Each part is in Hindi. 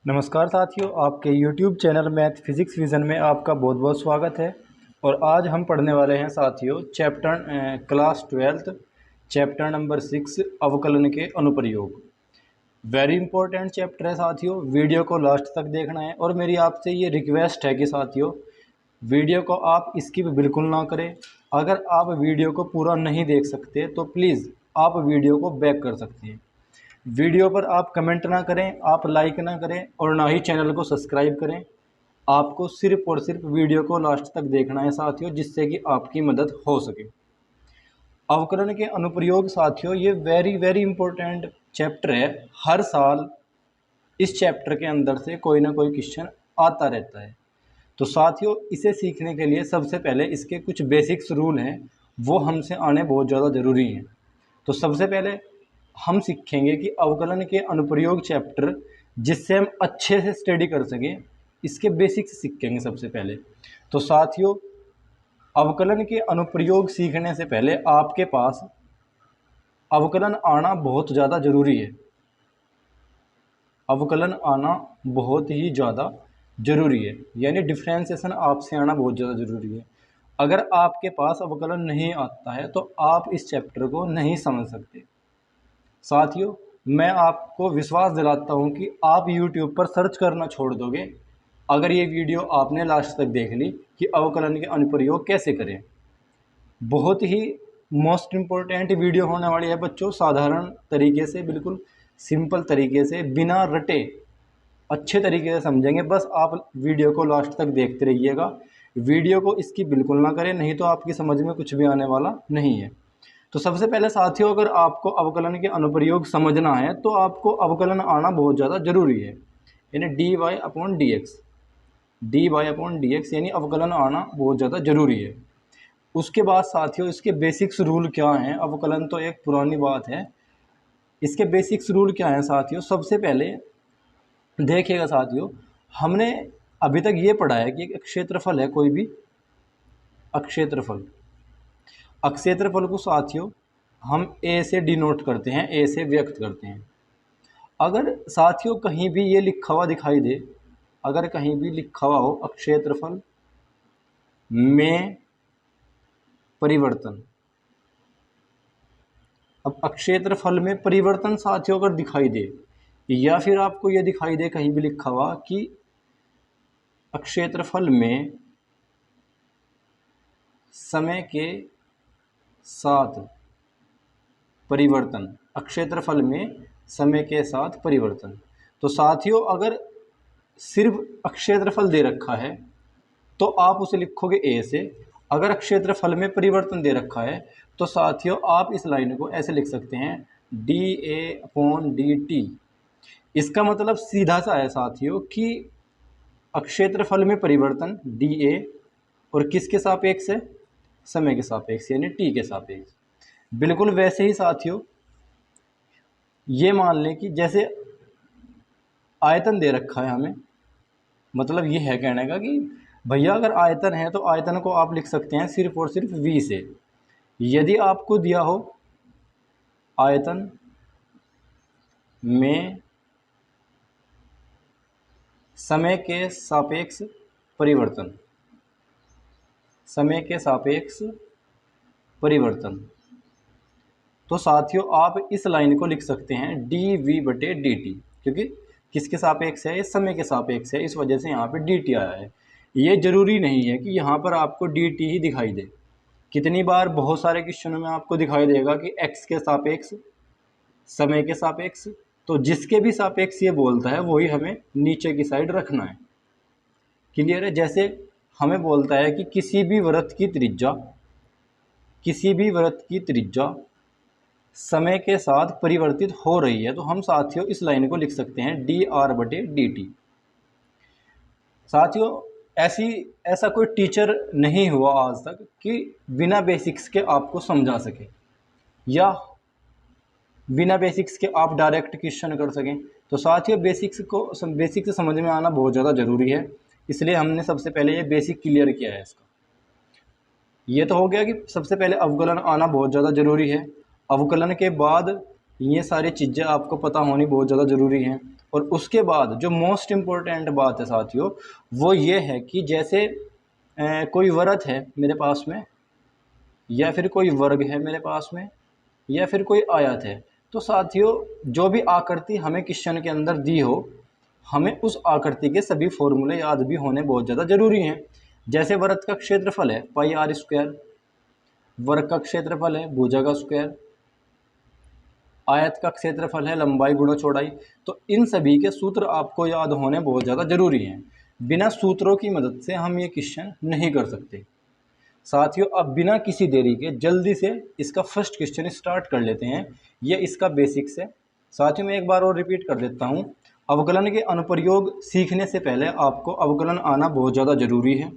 नमस्कार साथियों, आपके YouTube channel math physics vision में आपका बहुत बहुत स्वागत है। और आज हम पढ़ने वाले हैं साथियों क्लास 12 चैप्टर नंबर 6 अवकलन के अनुप्रयोग। वेरी इंपॉर्टेंट चैप्टर है साथियों, वीडियो को लास्ट तक देखना है। और मेरी आपसे ये रिक्वेस्ट है कि साथियों वीडियो को आप स्किप बिल्कुल ना करें। अगर आप वीडियो को पूरा नहीं देख सकते तो प्लीज़ आप वीडियो को बैक कर सकते हैं। वीडियो पर आप कमेंट ना करें, आप लाइक ना करें और ना ही चैनल को सब्सक्राइब करें। आपको सिर्फ और सिर्फ वीडियो को लास्ट तक देखना है साथियों, जिससे कि आपकी मदद हो सके। अवकलन के अनुप्रयोग साथियों, ये वेरी वेरी इंपॉर्टेंट चैप्टर है। हर साल इस चैप्टर के अंदर से कोई ना कोई क्वेश्चन आता रहता है। तो साथियों इसे सीखने के लिए सबसे पहले इसके कुछ बेसिक्स रूल हैं, वो हमसे आने बहुत ज़्यादा ज़रूरी हैं। तो सबसे पहले हम सीखेंगे कि अवकलन के अनुप्रयोग चैप्टर, जिससे हम अच्छे से स्टडी कर सकें, इसके बेसिक्स सीखेंगे सबसे पहले। तो साथियों अवकलन के अनुप्रयोग सीखने से पहले आपके पास अवकलन आना बहुत ज़्यादा ज़रूरी है। अवकलन आना बहुत ही ज़्यादा ज़रूरी है, यानी डिफ्रेंसिएशन आपसे आना बहुत ज़्यादा ज़रूरी है। अगर आपके पास अवकलन नहीं आता है तो आप इस चैप्टर को नहीं समझ सकते। साथियों मैं आपको विश्वास दिलाता हूं कि आप YouTube पर सर्च करना छोड़ दोगे अगर ये वीडियो आपने लास्ट तक देख ली कि अवकलन के अनुप्रयोग कैसे करें। बहुत ही मोस्ट इम्पोर्टेंट वीडियो होने वाली है बच्चों। साधारण तरीके से, बिल्कुल सिंपल तरीके से, बिना रटे अच्छे तरीके से समझेंगे। बस आप वीडियो को लास्ट तक देखते रहिएगा। वीडियो को इसकी बिल्कुल ना करें, नहीं तो आपकी समझ में कुछ भी आने वाला नहीं है। तो सबसे पहले साथियों, अगर आपको अवकलन के अनुप्रयोग समझना है तो आपको अवकलन आना बहुत ज़्यादा ज़रूरी है, यानी dy/dx यानी अवकलन आना बहुत ज़्यादा ज़रूरी है। उसके बाद साथियों इसके बेसिक्स रूल क्या हैं। अवकलन तो एक पुरानी बात है, इसके बेसिक्स रूल क्या हैं साथियों। सबसे पहले देखिएगा साथियों, हमने अभी तक ये पढ़ा है कि एक क्षेत्रफल है, कोई भी अक्षेत्रफल। अक्षेत्रफल को साथियों हम ए से डिनोट करते हैं, ए से व्यक्त करते हैं। अगर साथियों कहीं भी ये लिखा हुआ दिखाई दे, अगर कहीं भी लिखा हुआ हो अक्षेत्रफल में परिवर्तन, अब अक्षेत्रफल में परिवर्तन साथियों अगर दिखाई दे, या फिर आपको ये दिखाई दे कहीं भी लिखा हुआ कि अक्षेत्रफल में समय के साथ परिवर्तन, अक्षेत्रफल में समय के साथ परिवर्तन, तो साथियों अगर सिर्फ अक्षेत्रफल दे रखा है तो आप उसे लिखोगे ए से। अगर क्षेत्रफल में परिवर्तन दे रखा है तो साथियों आप इस लाइन को ऐसे लिख सकते हैं dA/dt। इसका मतलब सीधा सा है साथियों कि अक्षेत्रफल में परिवर्तन dA और किसके सापेक्ष है, समय के सापेक्ष, यानी t के सापेक्ष। बिल्कुल वैसे ही साथियों ये मान लें कि जैसे आयतन दे रखा है हमें, मतलब ये है कहने का कि भैया अगर आयतन है तो आयतन को आप लिख सकते हैं सिर्फ और सिर्फ v से। यदि आपको दिया हो आयतन में समय के सापेक्ष परिवर्तन, समय के सापेक्ष परिवर्तन, तो साथियों आप इस लाइन को लिख सकते हैं dv/dt, क्योंकि किसके सापेक्ष है, ये समय के सापेक्ष है, इस वजह से यहाँ पे dt आया है। ये जरूरी नहीं है कि यहाँ पर आपको dt ही दिखाई दे। कितनी बार बहुत सारे क्वेश्चनों में आपको दिखाई देगा कि x के सापेक्ष, समय के सापेक्ष, तो जिसके भी सापेक्ष ये बोलता है वही हमें नीचे की साइड रखना है। क्लियर है। जैसे हमें बोलता है कि किसी भी वृत्त की त्रिज्या, किसी भी वृत्त की त्रिज्या समय के साथ परिवर्तित हो रही है, तो हम साथियों इस लाइन को लिख सकते हैं dr/dt। साथियों ऐसा कोई टीचर नहीं हुआ आज तक कि बिना बेसिक्स के आपको समझा सके, या बिना बेसिक्स के आप डायरेक्ट क्वेश्चन कर सकें। तो साथियों बेसिक्स समझ में आना बहुत ज़्यादा ज़रूरी है, इसलिए हमने सबसे पहले ये बेसिक क्लियर किया है इसका। ये तो हो गया कि सबसे पहले अवकलन आना बहुत ज़्यादा ज़रूरी है। अवकलन के बाद ये सारी चीज़ें आपको पता होनी बहुत ज़्यादा ज़रूरी हैं। और उसके बाद जो मोस्ट इम्पोर्टेंट बात है साथियों, वो ये है कि जैसे कोई वृत्त है मेरे पास में, या फिर कोई वर्ग है मेरे पास में, या फिर कोई आयत है, तो साथियों जो भी आकृति हमें क्वेश्चन के अंदर दी हो, हमें उस आकृति के सभी फॉर्मूले याद भी होने बहुत ज़्यादा ज़रूरी हैं। जैसे वृत्त का क्षेत्रफल है पाई आर स्क्वायर, वर्ग का क्षेत्रफल है भुजा का स्क्वायर, आयत का क्षेत्रफल है लंबाई गुणा चौड़ाई। तो इन सभी के सूत्र आपको याद होने बहुत ज़्यादा ज़रूरी हैं। बिना सूत्रों की मदद से हम ये क्वेश्चन नहीं कर सकते। साथियों अब बिना किसी देरी के जल्दी से इसका फर्स्ट क्वेश्चन स्टार्ट कर लेते हैं। ये इसका बेसिक्स है। साथियों मैं एक बार और रिपीट कर देता हूँ, अवकलन के अनुप्रयोग सीखने से पहले आपको अवकलन आना बहुत ज़्यादा ज़रूरी है।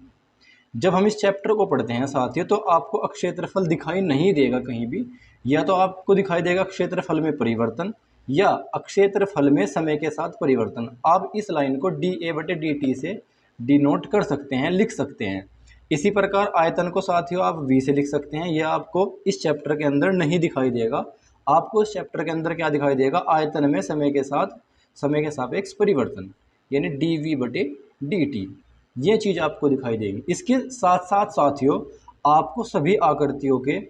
जब हम इस चैप्टर को पढ़ते हैं साथियों, तो आपको अक्षेत्रफल दिखाई नहीं देगा कहीं भी, या तो आपको दिखाई देगा क्षेत्रफल में परिवर्तन या अक्षेत्रफल में समय के साथ परिवर्तन। आप इस लाइन को डी ए बटे डी टी से डिनोट कर सकते हैं, लिख सकते हैं। इसी प्रकार आयतन को साथियों आप v से लिख सकते हैं। यह आपको इस चैप्टर के अंदर नहीं दिखाई देगा। आपको इस चैप्टर के अंदर क्या दिखाई देगा, आयतन में समय के साथ समय के सापेक्ष परिवर्तन, यानी डी वी बटे डी टी, ये चीज़ आपको दिखाई देगी। इसके साथ साथ साथियों आपको सभी आकृतियों के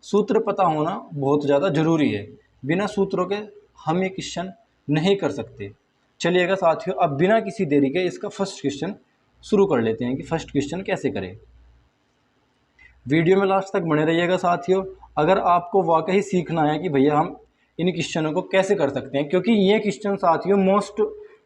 सूत्र पता होना बहुत ज़्यादा ज़रूरी है। बिना सूत्रों के हम ये क्वेश्चन नहीं कर सकते। चलिएगा साथियों अब बिना किसी देरी के इसका फर्स्ट क्वेश्चन शुरू कर लेते हैं कि फर्स्ट क्वेश्चन कैसे करें। वीडियो में लास्ट तक बने रहिएगा साथियों। अगर आपको वाकई सीखना है कि भैया हम इन क्वेश्चनों को कैसे कर सकते हैं, क्योंकि ये क्वेश्चन साथियों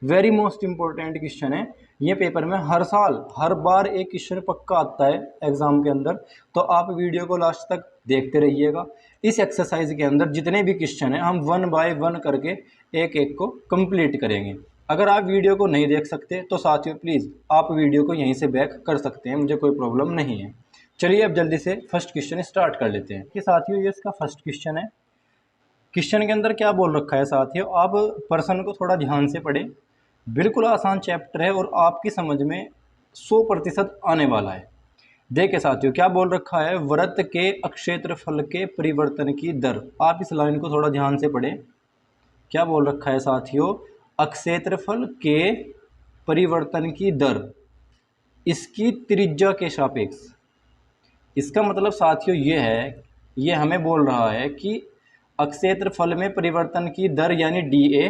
वेरी मोस्ट इम्पोर्टेंट क्वेश्चन है। ये पेपर में हर साल हर बार एक क्वेश्चन पक्का आता है एग्ज़ाम के अंदर। तो आप वीडियो को लास्ट तक देखते रहिएगा। इस एक्सरसाइज के अंदर जितने भी क्वेश्चन हैं हम 1 बाय 1 करके एक एक को कंप्लीट करेंगे। अगर आप वीडियो को नहीं देख सकते तो साथियों प्लीज़ आप वीडियो को यहीं से बैक कर सकते हैं, मुझे कोई प्रॉब्लम नहीं है। चलिए अब जल्दी से फर्स्ट क्वेश्चन स्टार्ट कर लेते हैं कि साथियों ये इसका फर्स्ट क्वेश्चन है। क्वेश्चन के अंदर क्या बोल रखा है साथियों, आप प्रश्न को थोड़ा ध्यान से पढ़ें। बिल्कुल आसान चैप्टर है और आपकी समझ में 100% आने वाला है। देखिए साथियों क्या बोल रखा है, वृत्त के अक्षेत्रफल के परिवर्तन की दर। आप इस लाइन को थोड़ा ध्यान से पढ़ें। क्या बोल रखा है साथियों, अक्षेत्रफल के परिवर्तन की दर इसकी त्रिज्या के सापेक्ष। इसका मतलब साथियों ये है, ये हमें बोल रहा है कि अक्षेत्रफल में परिवर्तन की दर यानी डी ए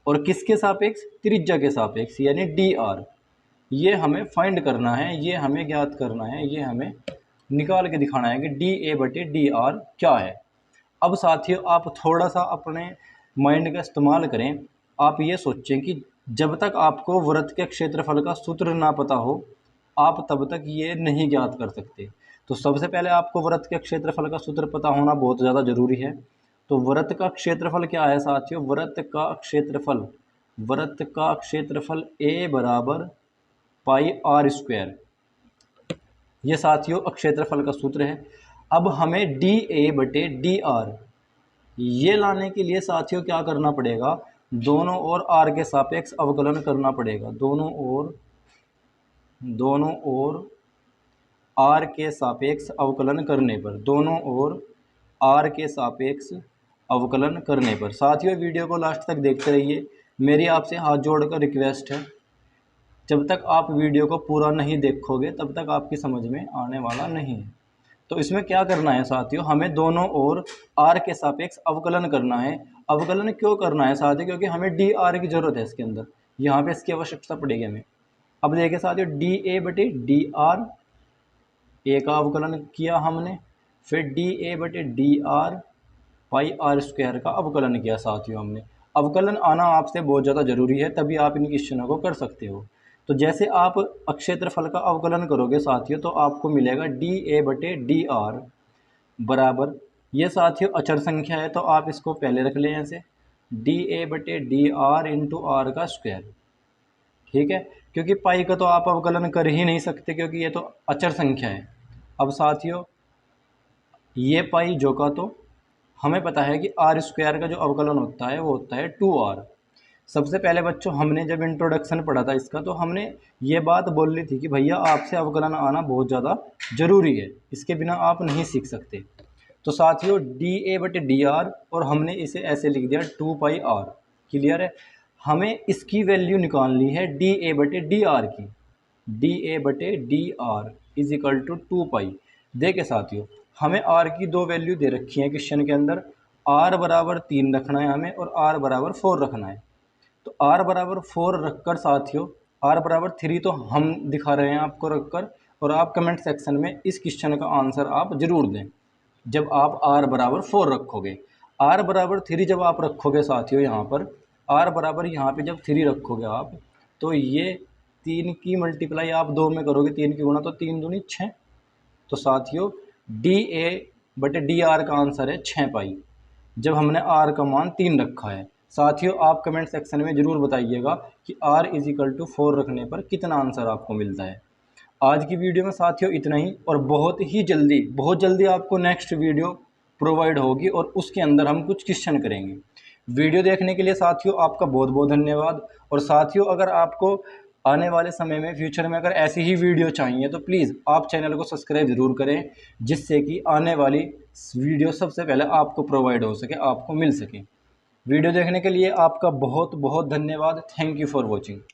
और किसके सापेक्ष, त्रिज्या के सापेक्ष यानी डी आर। ये हमें फाइंड करना है, ये हमें ज्ञात करना है, ये हमें निकाल के दिखाना है कि डी ए बटे डी आर क्या है। अब साथियों आप थोड़ा सा अपने माइंड का इस्तेमाल करें। आप ये सोचें कि जब तक आपको वृत्त के क्षेत्रफल का सूत्र ना पता हो आप तब तक ये नहीं ज्ञात कर सकते। तो सबसे पहले आपको वृत्त के क्षेत्रफल का सूत्र पता होना बहुत ज़्यादा ज़रूरी है। तो वृत्त का क्षेत्रफल क्या है साथियों, वृत्त का क्षेत्रफल ए बराबर पाई आर स्क्वायर, ये साथियों क्षेत्रफल का सूत्र है। अब हमें डी ए बटे डी आर ये लाने के लिए साथियों क्या करना पड़ेगा, दोनों ओर आर के सापेक्ष अवकलन करना पड़ेगा। दोनों ओर आर के सापेक्ष अवकलन करने पर, दोनों ओर आर के सापेक्ष अवकलन करने पर। साथियों वीडियो को लास्ट तक देखते रहिए। मेरी आपसे हाथ जोड़कर रिक्वेस्ट है, जब तक आप वीडियो को पूरा नहीं देखोगे तब तक आपकी समझ में आने वाला नहीं है। तो इसमें क्या करना है साथियों, हमें दोनों ओर आर के सापेक्ष अवकलन करना है। अवकलन क्यों करना है साथियों, क्योंकि हमें डी आर की ज़रूरत है इसके अंदर, यहाँ पे इसकी आवश्यकता पड़ेगी हमें। अब देखिए साथियों डी ए बटे डी आर, ए का अवकलन किया हमने, फिर डी ए बटे D R pi R square का अवकलन किया साथियों हमने। अवकलन आना आपसे बहुत ज़्यादा ज़रूरी है, तभी आप इन क्वेश्चनों को कर सकते हो। तो जैसे आप अक्षेत्रफल का अवकलन करोगे साथियों तो आपको मिलेगा डी ए बटे डी आर बराबर, ये साथियों अचर संख्या है तो आप इसको पहले रख लें ऐसे, डी ए बटे डी आर इंटू आर का स्क्वायर। ठीक है, क्योंकि पाई का तो आप अवकलन कर ही नहीं सकते क्योंकि ये तो अचर संख्या है। अब साथियों ये पाई जो का तो हमें पता है कि आर स्क्वायर का जो अवकलन होता है वो होता है 2r। सबसे पहले बच्चों हमने जब इंट्रोडक्शन पढ़ा था इसका तो हमने ये बात बोल ली थी कि भैया आपसे अवकलन आना बहुत ज़्यादा ज़रूरी है, इसके बिना आप नहीं सीख सकते। तो साथियों डी ए बटे डी आर और हमने इसे ऐसे लिख दिया 2 पाई आर। क्लियर है। हमें इसकी वैल्यू निकालनी है डी ए बटे डी आर की। डी ए बटे D R is equal to 2 pi. देखे साथियों, हमें आर की दो वैल्यू दे रखी है क्वेश्चन के अंदर। आर बराबर 3 रखना है हमें और आर बराबर 4 रखना है। तो आर बराबर 4 रखकर साथियों, आर बराबर 3 तो हम दिखा रहे हैं आपको रखकर, और आप कमेंट सेक्शन में इस क्वेश्चन का आंसर आप ज़रूर दें जब आप आर बराबर 4 रखोगे। आर बराबर 3 जब आप रखोगे साथियों, यहाँ पर आर बराबर यहाँ पे जब 3 रखोगे आप, तो ये 3 की मल्टीप्लाई आप 2 में करोगे, 3 की गुणा, तो 3 दूनी 6। तो साथियों डी ए बटे डी आर का आंसर है 6 पाई, जब हमने आर का मान 3 रखा है। साथियों आप कमेंट सेक्शन में ज़रूर बताइएगा कि आर इज इक्वल टू 4 रखने पर कितना आंसर आपको मिलता है। आज की वीडियो में साथियों इतना ही, और बहुत जल्दी आपको नेक्स्ट वीडियो प्रोवाइड होगी और उसके अंदर हम कुछ क्वेश्चन करेंगे। वीडियो देखने के लिए साथियों आपका बहुत बहुत धन्यवाद। और साथियों अगर आपको आने वाले समय में फ्यूचर में अगर ऐसी ही वीडियो चाहिए तो प्लीज़ आप चैनल को सब्सक्राइब ज़रूर करें, जिससे कि आने वाली वीडियो सबसे पहले आपको प्रोवाइड हो सके, आपको मिल सके। वीडियो देखने के लिए आपका बहुत बहुत धन्यवाद। Thank you for watching.